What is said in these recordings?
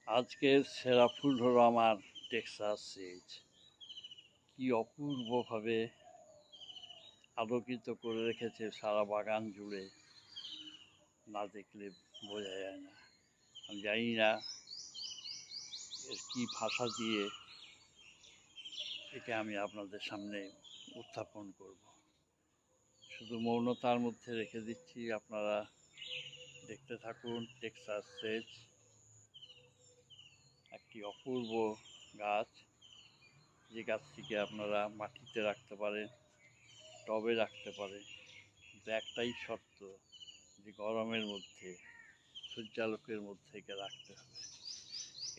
আজকের সেরা ফুল হলো আমার টেক্সাস সিজ। কি অপূর্বভাবে আলোকিত করে রেখেছে সারা বাগান জুড়ে, না দেখলে বোঝা যায় না। আমি জানি না এর কী ভাষা দিয়ে একে আমি আপনাদের সামনে উত্থাপন করব। শুধু মৌনতার মধ্যে রেখে দিচ্ছি, আপনারা দেখতে থাকুন। টেক্সাস সেজ একটি অপূর্ব গাছ, যে গাছটিকে আপনারা মাটিতে রাখতে পারেন, টবে রাখতে পারেন, কিন্তু একটাই শর্ত, যে গরমের মধ্যে সূর্যালোকের মধ্যে একে রাখতে হবে।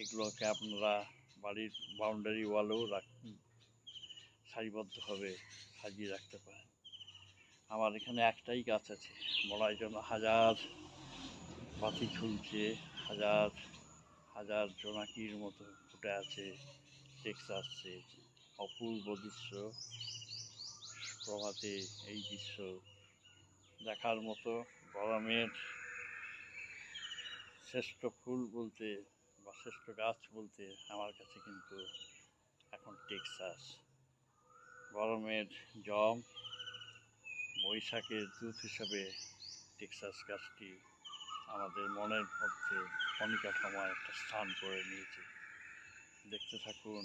এগুলোকে আপনারা বাড়ির বাউন্ডারি ওয়ালেও সারিবদ্ধভাবে সাজিয়ে রাখতে পারেন। আমার এখানে একটাই গাছ আছে, বলার জন্য হাজার পাতি ঝুলছে, হাজার হাজার জোনাকির মতো ফুটে আছে টেক্সাস সেজ। অপূর্ব দৃশ্য, প্রভাতে এই দৃশ্য দেখার মতো। গরমের শ্রেষ্ঠ ফুল বলতে বা শ্রেষ্ঠ গাছ বলতে আমার কাছে কিন্তু এখন টেক্সাস। গরমের জম, বৈশাখের দূত হিসাবে টেক্সাস গাছটি আমাদের মনের মধ্যে ক্ষণিকা সময় একটা স্থান করে নিয়েছে। দেখতে থাকুন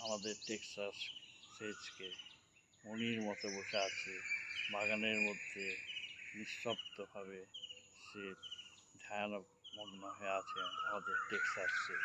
আমাদের টেক্সাস সেজকে। মণির মতো বসে আছে বাগানের মধ্যে, নিঃশব্দভাবে সে ধ্যানমগ্ন হয়ে আছে আমাদের টেক্সাস সেজ।